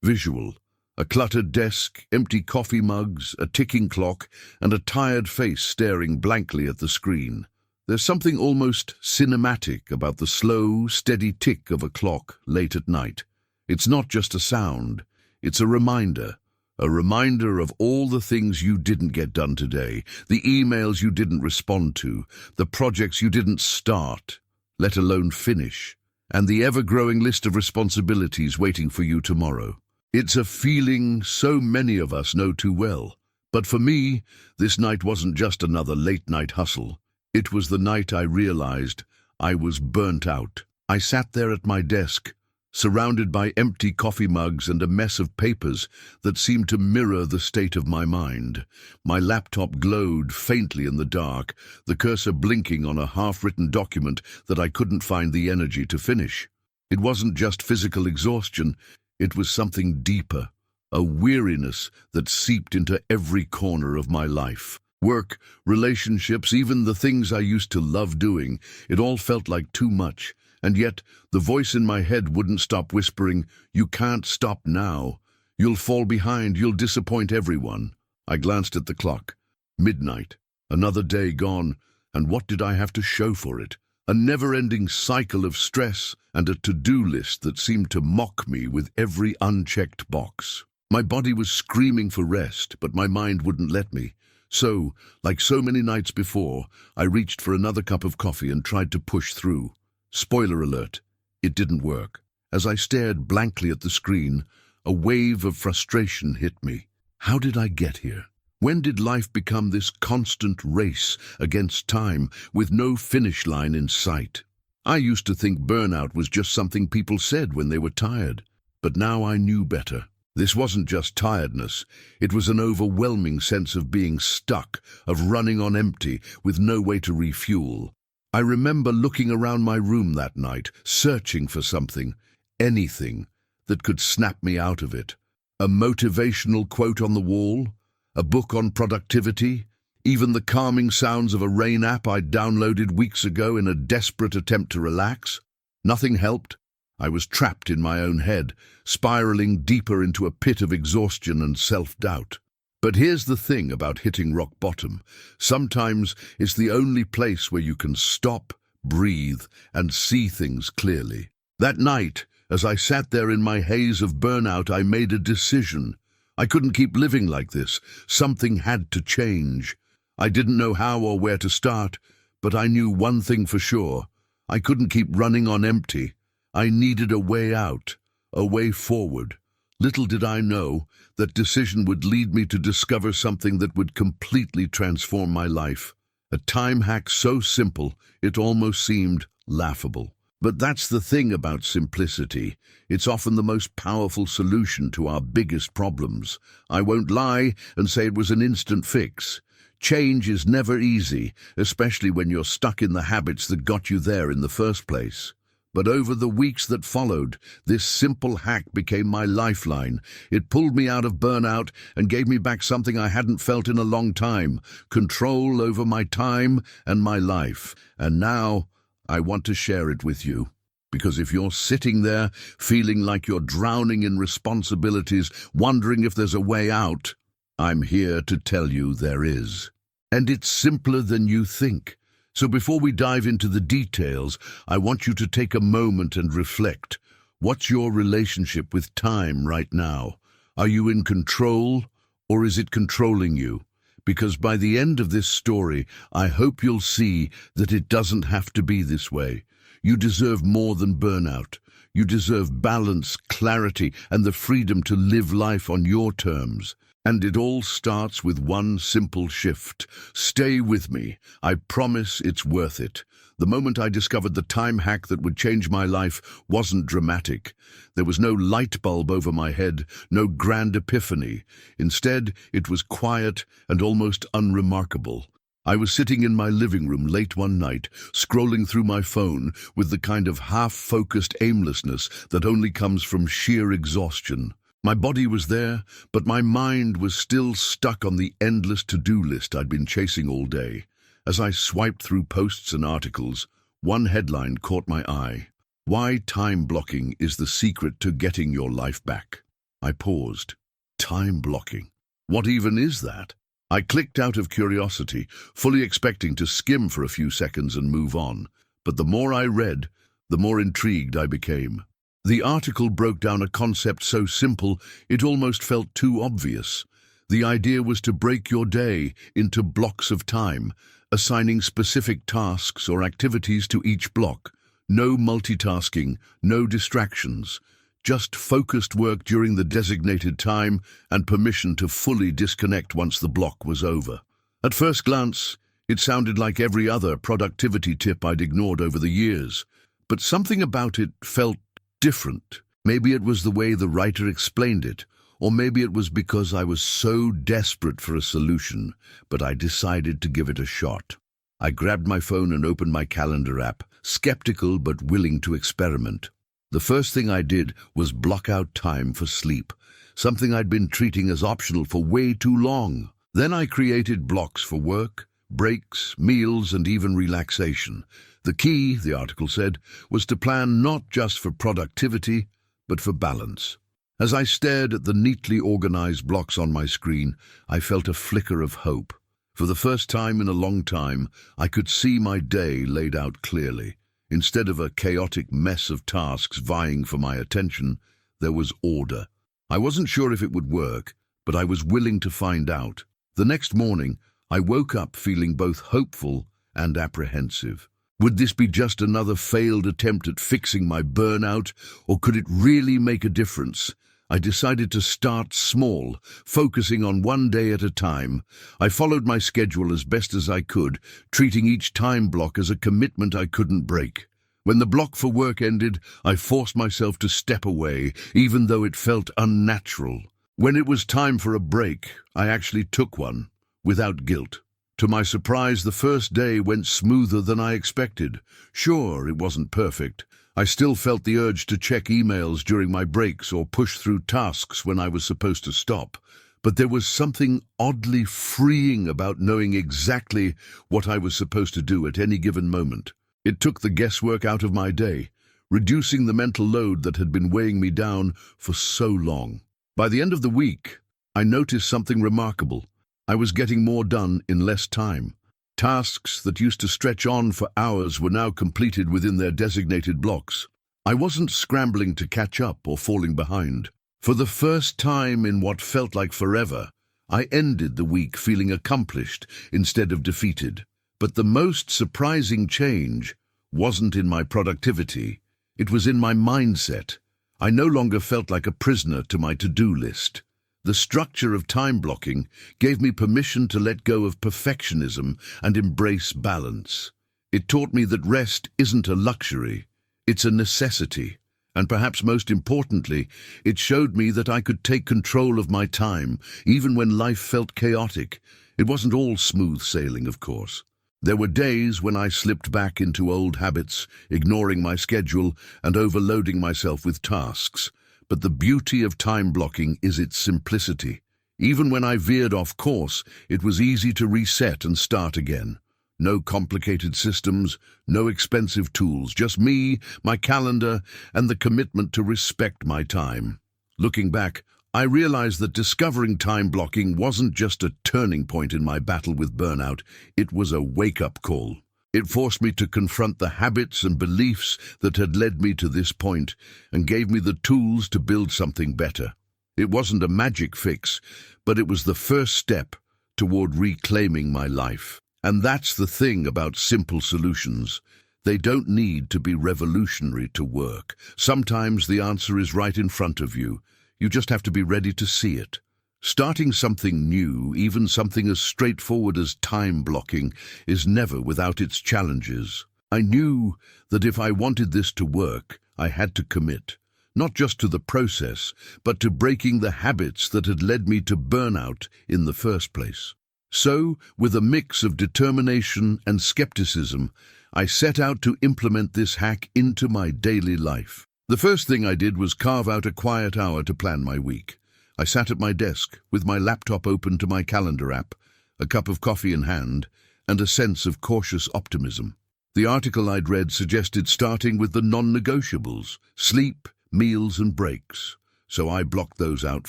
Visual: a cluttered desk, empty coffee mugs, a ticking clock, and a tired face staring blankly at the screen. There's something almost cinematic about the slow, steady tick of a clock late at night. It's not just a sound, it's a reminder of all the things you didn't get done today, the emails you didn't respond to, the projects you didn't start, let alone finish, and the ever-growing list of responsibilities waiting for you tomorrow. It's a feeling so many of us know too well. But for me, this night wasn't just another late-night hustle. It was the night I realized I was burnt out. I sat there at my desk, surrounded by empty coffee mugs and a mess of papers that seemed to mirror the state of my mind. My laptop glowed faintly in the dark, the cursor blinking on a half-written document that I couldn't find the energy to finish. It wasn't just physical exhaustion, it was something deeper, a weariness that seeped into every corner of my life. Work, relationships, even the things I used to love doing, it all felt like too much. And yet, the voice in my head wouldn't stop whispering, "You can't stop now. You'll fall behind, you'll disappoint everyone." I glanced at the clock. Midnight. Another day gone, and what did I have to show for it? A never-ending cycle of stress and a to-do list that seemed to mock me with every unchecked box. My body was screaming for rest, but my mind wouldn't let me. So, like so many nights before, I reached for another cup of coffee and tried to push through. Spoiler alert, it didn't work. As I stared blankly at the screen, a wave of frustration hit me. How did I get here? When did life become this constant race against time with no finish line in sight? I used to think burnout was just something people said when they were tired, but now I knew better. This wasn't just tiredness, it was an overwhelming sense of being stuck, of running on empty, with no way to refuel. I remember looking around my room that night, searching for something, anything, that could snap me out of it. A motivational quote on the wall, a book on productivity, even the calming sounds of a rain app I'd downloaded weeks ago in a desperate attempt to relax. Nothing helped. I was trapped in my own head, spiraling deeper into a pit of exhaustion and self-doubt. But here's the thing about hitting rock bottom. Sometimes it's the only place where you can stop, breathe, and see things clearly. That night, as I sat there in my haze of burnout, I made a decision. I couldn't keep living like this. Something had to change. I didn't know how or where to start, but I knew one thing for sure. I couldn't keep running on empty. I needed a way out, a way forward. Little did I know that decision would lead me to discover something that would completely transform my life. A time hack so simple, it almost seemed laughable. But that's the thing about simplicity. It's often the most powerful solution to our biggest problems. I won't lie and say it was an instant fix. Change is never easy, especially when you're stuck in the habits that got you there in the first place. But over the weeks that followed, this simple hack became my lifeline. It pulled me out of burnout and gave me back something I hadn't felt in a long time: control over my time and my life. And now, I want to share it with you. Because if you're sitting there, feeling like you're drowning in responsibilities, wondering if there's a way out, I'm here to tell you there is. And it's simpler than you think. So before we dive into the details, I want you to take a moment and reflect. What's your relationship with time right now? Are you in control, or is it controlling you? Because by the end of this story, I hope you'll see that it doesn't have to be this way. You deserve more than burnout. You deserve balance, clarity, and the freedom to live life on your terms. And it all starts with one simple shift. Stay with me. I promise it's worth it. The moment I discovered the time hack that would change my life wasn't dramatic. There was no light bulb over my head, no grand epiphany. Instead, it was quiet and almost unremarkable. I was sitting in my living room late one night, scrolling through my phone with the kind of half-focused aimlessness that only comes from sheer exhaustion. My body was there, but my mind was still stuck on the endless to-do list I'd been chasing all day. As I swiped through posts and articles, one headline caught my eye: "Why time blocking is the secret to getting your life back." I paused. Time blocking. What even is that? I clicked out of curiosity, fully expecting to skim for a few seconds and move on. But the more I read, the more intrigued I became. The article broke down a concept so simple it almost felt too obvious. The idea was to break your day into blocks of time, assigning specific tasks or activities to each block. No multitasking, no distractions, just focused work during the designated time and permission to fully disconnect once the block was over. At first glance, it sounded like every other productivity tip I'd ignored over the years, but something about it felt different. Maybe it was the way the writer explained it, or maybe it was because I was so desperate for a solution, but I decided to give it a shot. I grabbed my phone and opened my calendar app, skeptical but willing to experiment. The first thing I did was block out time for sleep, something I'd been treating as optional for way too long. Then I created blocks for work, breaks, meals, and even relaxation. The key, the article said, was to plan not just for productivity, but for balance. As I stared at the neatly organized blocks on my screen, I felt a flicker of hope. For the first time in a long time, I could see my day laid out clearly. Instead of a chaotic mess of tasks vying for my attention, there was order. I wasn't sure if it would work, but I was willing to find out. The next morning, I woke up feeling both hopeful and apprehensive. Would this be just another failed attempt at fixing my burnout, or could it really make a difference? I decided to start small, focusing on one day at a time. I followed my schedule as best as I could, treating each time block as a commitment I couldn't break. When the block for work ended, I forced myself to step away, even though it felt unnatural. When it was time for a break, I actually took one, without guilt. To my surprise, the first day went smoother than I expected. Sure, it wasn't perfect. I still felt the urge to check emails during my breaks or push through tasks when I was supposed to stop. But there was something oddly freeing about knowing exactly what I was supposed to do at any given moment. It took the guesswork out of my day, reducing the mental load that had been weighing me down for so long. By the end of the week, I noticed something remarkable. I was getting more done in less time. Tasks that used to stretch on for hours were now completed within their designated blocks. I wasn't scrambling to catch up or falling behind. For the first time in what felt like forever, I ended the week feeling accomplished instead of defeated. But the most surprising change wasn't in my productivity. It was in my mindset. I no longer felt like a prisoner to my to-do list. The structure of time blocking gave me permission to let go of perfectionism and embrace balance. It taught me that rest isn't a luxury, it's a necessity. And perhaps most importantly, it showed me that I could take control of my time, even when life felt chaotic. It wasn't all smooth sailing, of course. There were days when I slipped back into old habits, ignoring my schedule and overloading myself with tasks. But the beauty of time blocking is its simplicity. Even when I veered off course, it was easy to reset and start again. No complicated systems, no expensive tools, just me, my calendar, and the commitment to respect my time. Looking back, I realized that discovering time blocking wasn't just a turning point in my battle with burnout, it was a wake-up call. It forced me to confront the habits and beliefs that had led me to this point and gave me the tools to build something better. It wasn't a magic fix, but it was the first step toward reclaiming my life. And that's the thing about simple solutions. They don't need to be revolutionary to work. Sometimes the answer is right in front of you. You just have to be ready to see it. Starting something new, even something as straightforward as time blocking, is never without its challenges. I knew that if I wanted this to work, I had to commit, not just to the process, but to breaking the habits that had led me to burnout in the first place. So, with a mix of determination and skepticism, I set out to implement this hack into my daily life. The first thing I did was carve out a quiet hour to plan my week. I sat at my desk, with my laptop open to my calendar app, a cup of coffee in hand, and a sense of cautious optimism. The article I'd read suggested starting with the non-negotiables: sleep, meals, and breaks. so I blocked those out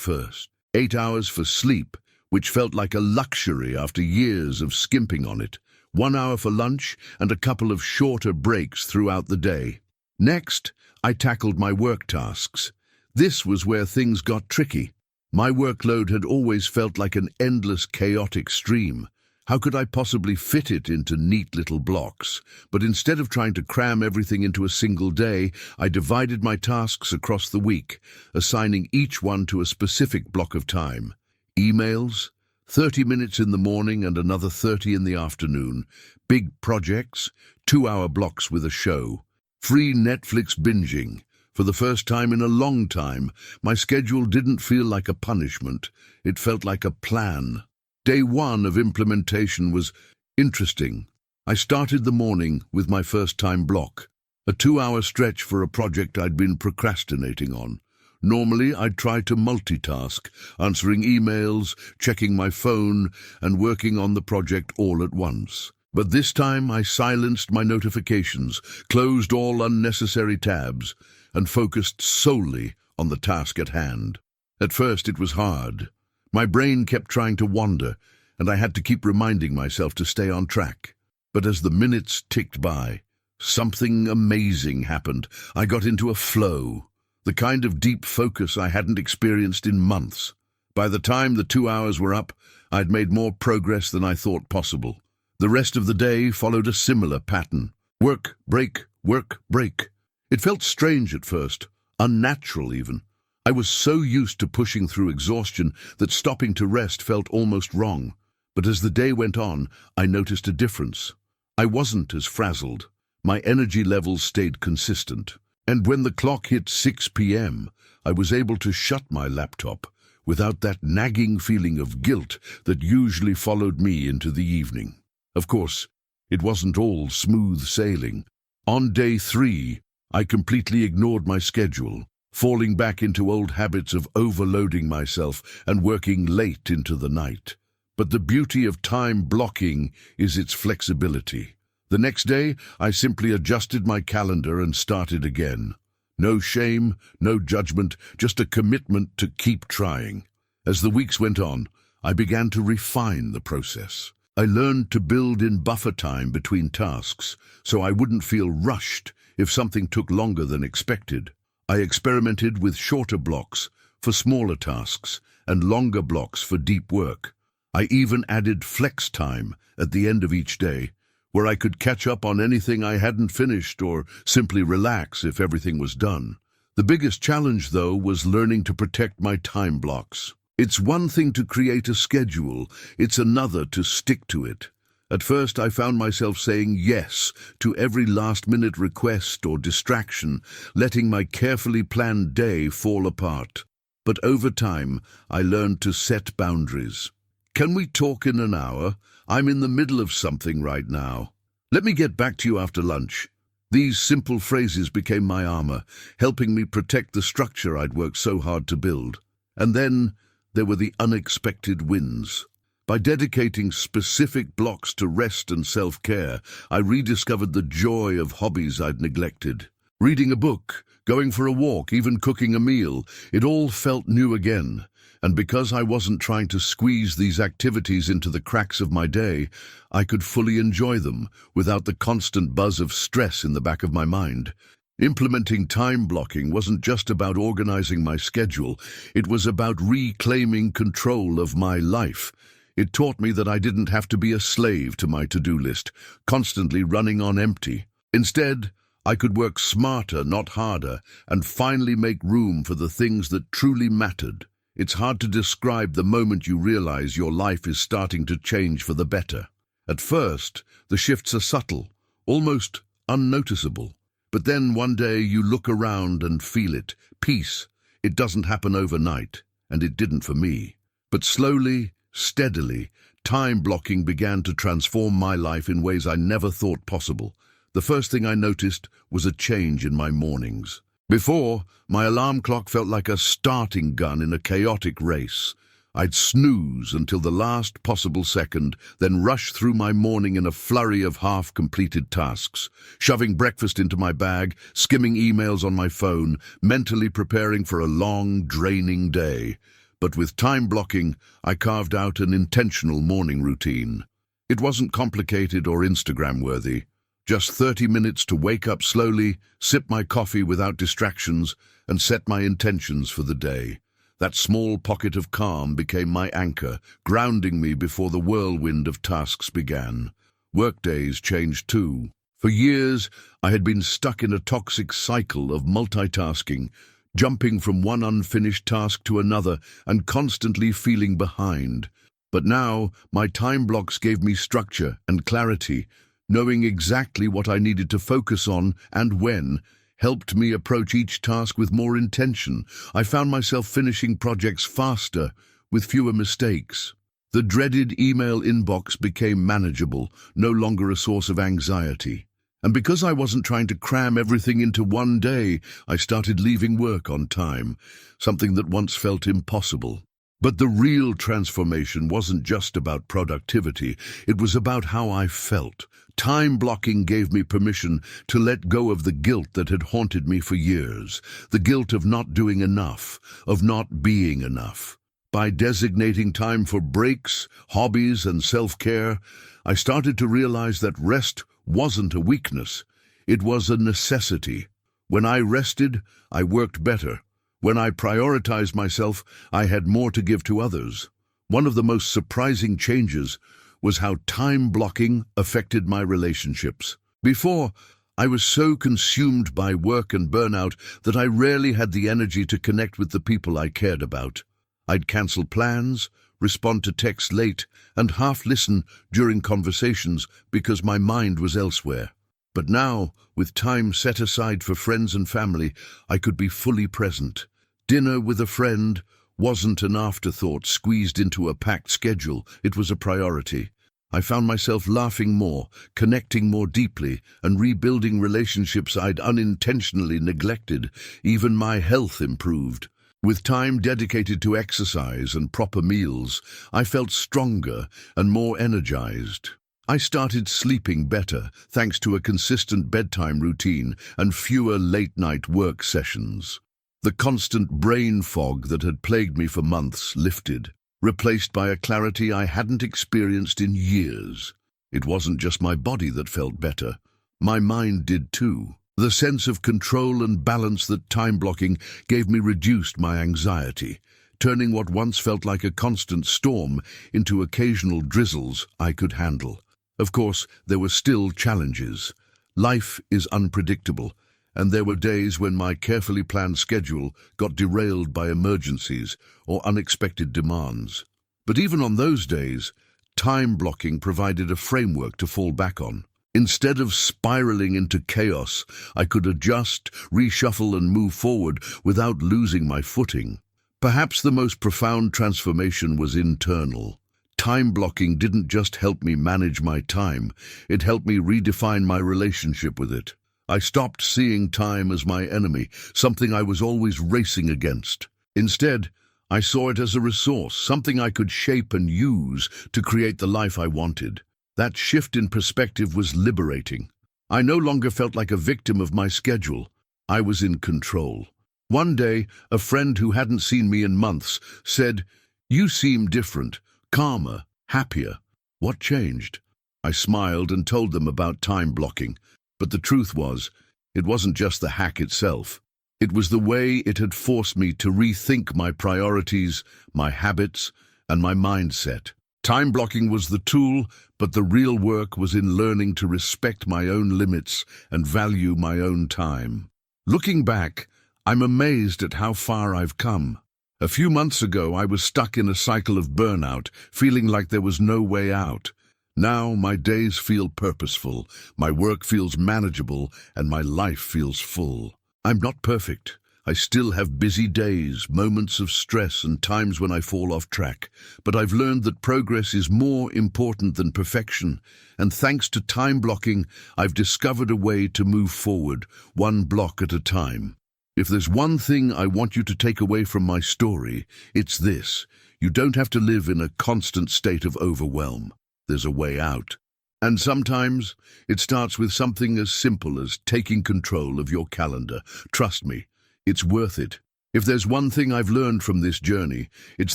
first. 8 hours for sleep, which felt like a luxury after years of skimping on it. 1 hour for lunch and a couple of shorter breaks throughout the day. Next, I tackled my work tasks. This was where things got tricky. My workload had always felt like an endless, chaotic stream. How could I possibly fit it into neat little blocks? But instead of trying to cram everything into a single day, I divided my tasks across the week, assigning each one to a specific block of time. Emails, 30 minutes in the morning and another 30 in the afternoon. Big projects, 2-hour blocks with a show. Free Netflix binging. For the first time in a long time, my schedule didn't feel like a punishment. It felt like a plan. Day 1 of implementation was interesting. I started the morning with my first-time block, a 2-hour stretch for a project I'd been procrastinating on. Normally, I'd try to multitask, answering emails, checking my phone, and working on the project all at once. But this time, I silenced my notifications, closed all unnecessary tabs, and focused solely on the task at hand. At first, it was hard. My brain kept trying to wander, and I had to keep reminding myself to stay on track. But as the minutes ticked by, something amazing happened. I got into a flow, the kind of deep focus I hadn't experienced in months. By the time the 2 hours were up, I'd made more progress than I thought possible. The rest of the day followed a similar pattern. Work, break, work, break. It felt strange at first, unnatural even. I was so used to pushing through exhaustion that stopping to rest felt almost wrong. But as the day went on, I noticed a difference. I wasn't as frazzled. My energy levels stayed consistent. And when the clock hit 6 p.m., I was able to shut my laptop without that nagging feeling of guilt that usually followed me into the evening. Of course, it wasn't all smooth sailing. On day 3, I completely ignored my schedule, falling back into old habits of overloading myself and working late into the night. But the beauty of time blocking is its flexibility. The next day, I simply adjusted my calendar and started again. No shame, no judgment, just a commitment to keep trying. As the weeks went on, I began to refine the process. I learned to build in buffer time between tasks, so I wouldn't feel rushed if something took longer than expected. I experimented with shorter blocks for smaller tasks and longer blocks for deep work. I even added flex time at the end of each day, where I could catch up on anything I hadn't finished or simply relax if everything was done. The biggest challenge, though, was learning to protect my time blocks. It's one thing to create a schedule, it's another to stick to it. At first, I found myself saying yes to every last-minute request or distraction, letting my carefully planned day fall apart. But over time, I learned to set boundaries. Can we talk in an hour? I'm in the middle of something right now. Let me get back to you after lunch. These simple phrases became my armor, helping me protect the structure I'd worked so hard to build. And then there were the unexpected wins. By dedicating specific blocks to rest and self-care, I rediscovered the joy of hobbies I'd neglected. Reading a book, going for a walk, even cooking a meal, it all felt new again. And because I wasn't trying to squeeze these activities into the cracks of my day, I could fully enjoy them without the constant buzz of stress in the back of my mind. Implementing time blocking wasn't just about organizing my schedule, it was about reclaiming control of my life. It taught me that I didn't have to be a slave to my to-do list, constantly running on empty. Instead, I could work smarter, not harder, and finally make room for the things that truly mattered. It's hard to describe the moment you realize your life is starting to change for the better. At first, the shifts are subtle, almost unnoticeable. But then one day you look around and feel it. Peace. It doesn't happen overnight, and it didn't for me. But slowly, steadily, time blocking began to transform my life in ways I never thought possible. The first thing I noticed was a change in my mornings. Before, my alarm clock felt like a starting gun in a chaotic race. I'd snooze until the last possible second, then rush through my morning in a flurry of half-completed tasks, shoving breakfast into my bag, skimming emails on my phone, mentally preparing for a long, draining day. But with time blocking, I carved out an intentional morning routine. It wasn't complicated or Instagram-worthy. Just 30 minutes to wake up slowly, sip my coffee without distractions, and set my intentions for the day. That small pocket of calm became my anchor, grounding me before the whirlwind of tasks began. Workdays changed too. For years, I had been stuck in a toxic cycle of multitasking, jumping from one unfinished task to another and constantly feeling behind. But now, my time blocks gave me structure and clarity. Knowing exactly what I needed to focus on and when helped me approach each task with more intention. I found myself finishing projects faster, with fewer mistakes. The dreaded email inbox became manageable, no longer a source of anxiety. And because I wasn't trying to cram everything into one day, I started leaving work on time, something that once felt impossible. But the real transformation wasn't just about productivity, it was about how I felt. Time blocking gave me permission to let go of the guilt that had haunted me for years, the guilt of not doing enough, of not being enough. By designating time for breaks, hobbies, and self-care, I started to realize that rest wasn't a weakness, it was a necessity. When I rested, I worked better. When I prioritized myself, I had more to give to others. One of the most surprising changes was how time blocking affected my relationships. Before, I was so consumed by work and burnout that I rarely had the energy to connect with the people I cared about. I'd cancel plans, respond to texts late, and half listen during conversations because my mind was elsewhere. But now, with time set aside for friends and family, I could be fully present. Dinner with a friend wasn't an afterthought squeezed into a packed schedule, it was a priority. I found myself laughing more, connecting more deeply, and rebuilding relationships I'd unintentionally neglected. Even my health improved. With time dedicated to exercise and proper meals, I felt stronger and more energized. I started sleeping better thanks to a consistent bedtime routine and fewer late-night work sessions. The constant brain fog that had plagued me for months lifted, replaced by a clarity I hadn't experienced in years. It wasn't just my body that felt better. My mind did too. The sense of control and balance that time blocking gave me reduced my anxiety, turning what once felt like a constant storm into occasional drizzles I could handle. Of course, there were still challenges. Life is unpredictable, and there were days when my carefully planned schedule got derailed by emergencies or unexpected demands. But even on those days, time blocking provided a framework to fall back on. Instead of spiraling into chaos, I could adjust, reshuffle, and move forward without losing my footing. Perhaps the most profound transformation was internal. Time blocking didn't just help me manage my time, it helped me redefine my relationship with it. I stopped seeing time as my enemy, something I was always racing against. Instead, I saw it as a resource, something I could shape and use to create the life I wanted. That shift in perspective was liberating. I no longer felt like a victim of my schedule. I was in control. One day, a friend who hadn't seen me in months said, "You seem different, calmer, happier. What changed?" I smiled and told them about time blocking. But the truth was, it wasn't just the hack itself. It was the way it had forced me to rethink my priorities, my habits, and my mindset. Time blocking was the tool, but the real work was in learning to respect my own limits and value my own time. Looking back, I'm amazed at how far I've come. A few months ago, I was stuck in a cycle of burnout, feeling like there was no way out. Now my days feel purposeful, my work feels manageable, and my life feels full. I'm not perfect. I still have busy days, moments of stress, and times when I fall off track. But I've learned that progress is more important than perfection, and thanks to time blocking, I've discovered a way to move forward, one block at a time. If there's one thing I want you to take away from my story, it's this. You don't have to live in a constant state of overwhelm. There's a way out. And sometimes it starts with something as simple as taking control of your calendar. Trust me, it's worth it. If there's one thing I've learned from this journey, it's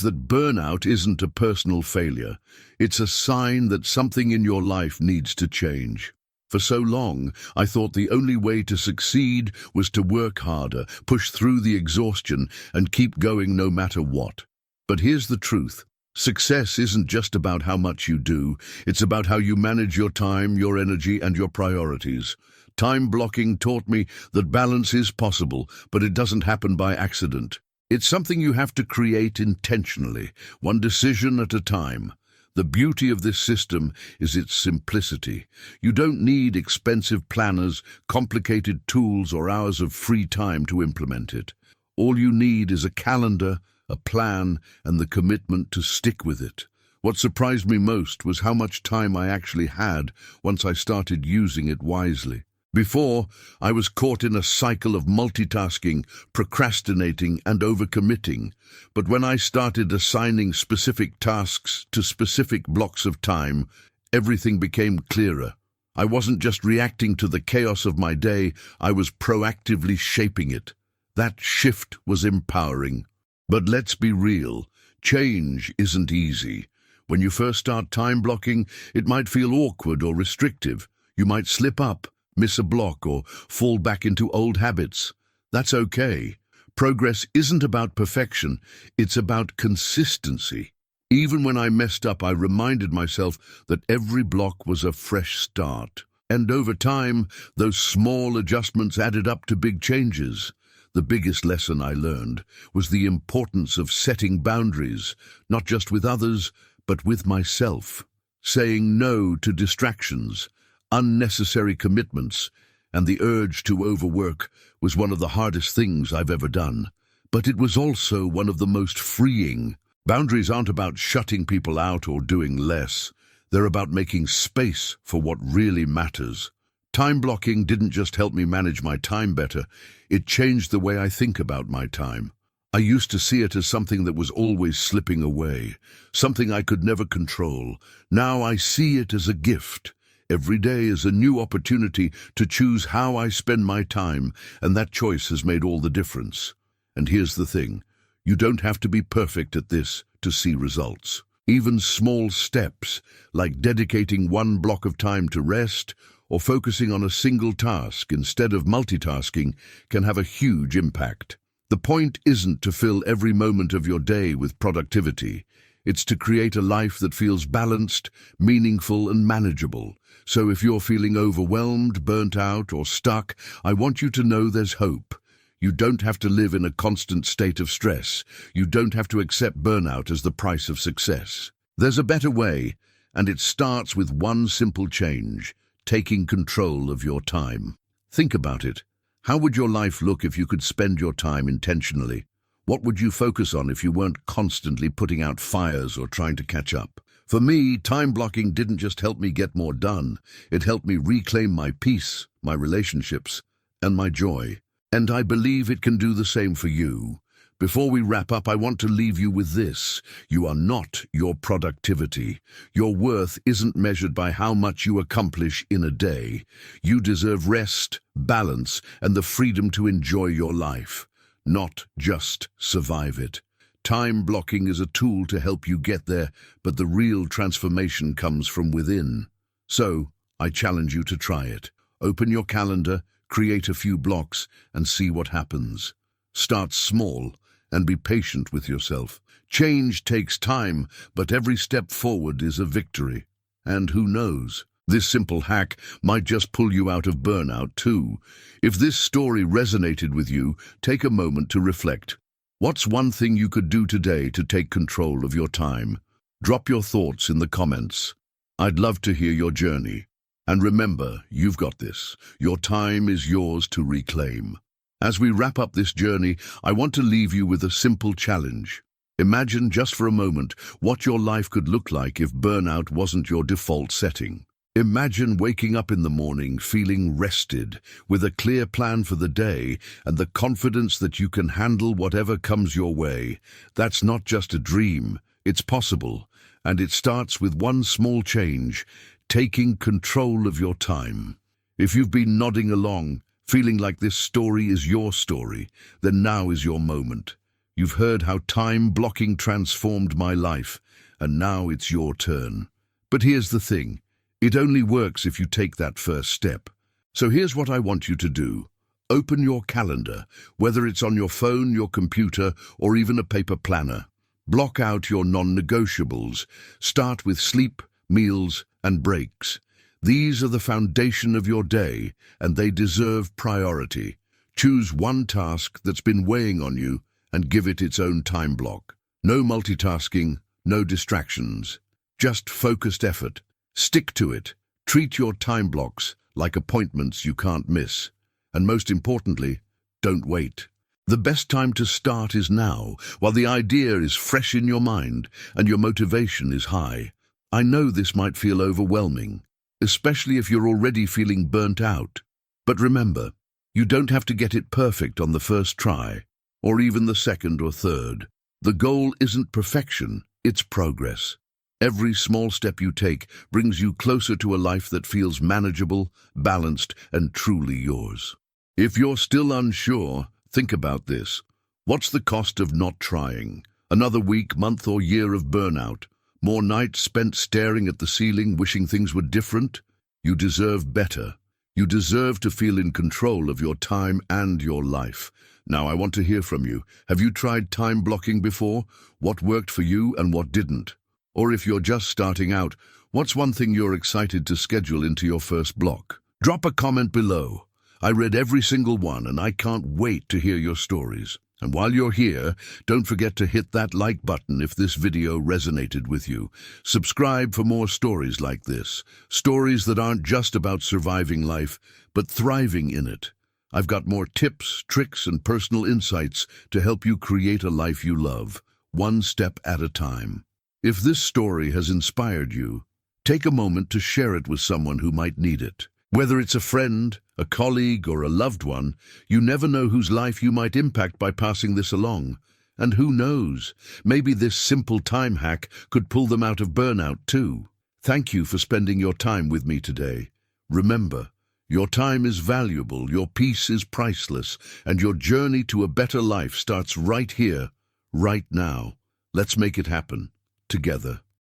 that burnout isn't a personal failure. It's a sign that something in your life needs to change. For so long, I thought the only way to succeed was to work harder, push through the exhaustion, and keep going no matter what. But here's the truth. Success isn't just about how much you do, it's about how you manage your time, your energy, and your priorities. Time blocking taught me that balance is possible, but it doesn't happen by accident. It's something you have to create intentionally, one decision at a time. The beauty of this system is its simplicity. You don't need expensive planners, complicated tools, or hours of free time to implement it. All you need is a calendar, a plan, and the commitment to stick with it. What surprised me most was how much time I actually had once I started using it wisely. Before, I was caught in a cycle of multitasking, procrastinating, and overcommitting. But when I started assigning specific tasks to specific blocks of time, everything became clearer. I wasn't just reacting to the chaos of my day, I was proactively shaping it. That shift was empowering. But let's be real, change isn't easy. When you first start time blocking, it might feel awkward or restrictive. You might slip up, miss a block, or fall back into old habits. That's okay. Progress isn't about perfection, it's about consistency. Even when I messed up, I reminded myself that every block was a fresh start. And over time, those small adjustments added up to big changes. The biggest lesson I learned was the importance of setting boundaries, not just with others, but with myself. Saying no to distractions, unnecessary commitments, and the urge to overwork was one of the hardest things I've ever done. But it was also one of the most freeing. Boundaries aren't about shutting people out or doing less. They're about making space for what really matters. Time blocking didn't just help me manage my time better, it changed the way I think about my time. I used to see it as something that was always slipping away, something I could never control. Now I see it as a gift. Every day is a new opportunity to choose how I spend my time, and that choice has made all the difference. And here's the thing, you don't have to be perfect at this to see results. Even small steps, like dedicating one block of time to rest, or focusing on a single task instead of multitasking, can have a huge impact. The point isn't to fill every moment of your day with productivity. It's to create a life that feels balanced, meaningful, and manageable. So if you're feeling overwhelmed, burnt out, or stuck, I want you to know there's hope. You don't have to live in a constant state of stress. You don't have to accept burnout as the price of success. There's a better way, and it starts with one simple change: taking control of your time. Think about it. How would your life look if you could spend your time intentionally? What would you focus on if you weren't constantly putting out fires or trying to catch up? For me, time blocking didn't just help me get more done. It helped me reclaim my peace, my relationships, and my joy. And I believe it can do the same for you. Before we wrap up, I want to leave you with this. You are not your productivity. Your worth isn't measured by how much you accomplish in a day. You deserve rest, balance, and the freedom to enjoy your life, not just survive it. Time blocking is a tool to help you get there, but the real transformation comes from within. So, I challenge you to try it. Open your calendar, create a few blocks, and see what happens. Start small and be patient with yourself. Change takes time, but every step forward is a victory. And who knows, this simple hack might just pull you out of burnout too. If this story resonated with you, take a moment to reflect. What's one thing you could do today to take control of your time? Drop your thoughts in the comments. I'd love to hear your journey. And remember, you've got this. Your time is yours to reclaim. As we wrap up this journey, I want to leave you with a simple challenge. Imagine just for a moment what your life could look like if burnout wasn't your default setting. Imagine waking up in the morning feeling rested, with a clear plan for the day and the confidence that you can handle whatever comes your way. That's not just a dream, it's possible, and it starts with one small change: taking control of your time. If you've been nodding along, feeling like this story is your story, then now is your moment. You've heard how time blocking transformed my life, and now it's your turn. But here's the thing. It only works if you take that first step. So here's what I want you to do. Open your calendar, whether it's on your phone, your computer, or even a paper planner. Block out your non-negotiables. Start with sleep, meals, and breaks. These are the foundation of your day, and they deserve priority. Choose one task that's been weighing on you and give it its own time block. No multitasking, no distractions. Just focused effort. Stick to it. Treat your time blocks like appointments you can't miss. And most importantly, don't wait. The best time to start is now, while the idea is fresh in your mind and your motivation is high. I know this might feel overwhelming, especially if you're already feeling burnt out. But remember, you don't have to get it perfect on the first try, or even the second or third. The goal isn't perfection, it's progress. Every small step you take brings you closer to a life that feels manageable, balanced, and truly yours. If you're still unsure, think about this. What's the cost of not trying? Another week, month, or year of burnout? More nights spent staring at the ceiling, wishing things were different? You deserve better. You deserve to feel in control of your time and your life. Now, I want to hear from you. Have you tried time blocking before? What worked for you and what didn't? Or if you're just starting out, what's one thing you're excited to schedule into your first block? Drop a comment below. I read every single one, and I can't wait to hear your stories. And while you're here, don't forget to hit that like button if this video resonated with you. Subscribe for more stories like this. Stories that aren't just about surviving life, but thriving in it. I've got more tips, tricks, and personal insights to help you create a life you love, one step at a time. If this story has inspired you, take a moment to share it with someone who might need it. Whether it's a friend, a colleague, or a loved one, you never know whose life you might impact by passing this along. And who knows, maybe this simple time hack could pull them out of burnout too. Thank you for spending your time with me today. Remember, your time is valuable, your peace is priceless, and your journey to a better life starts right here, right now. Let's make it happen. Together.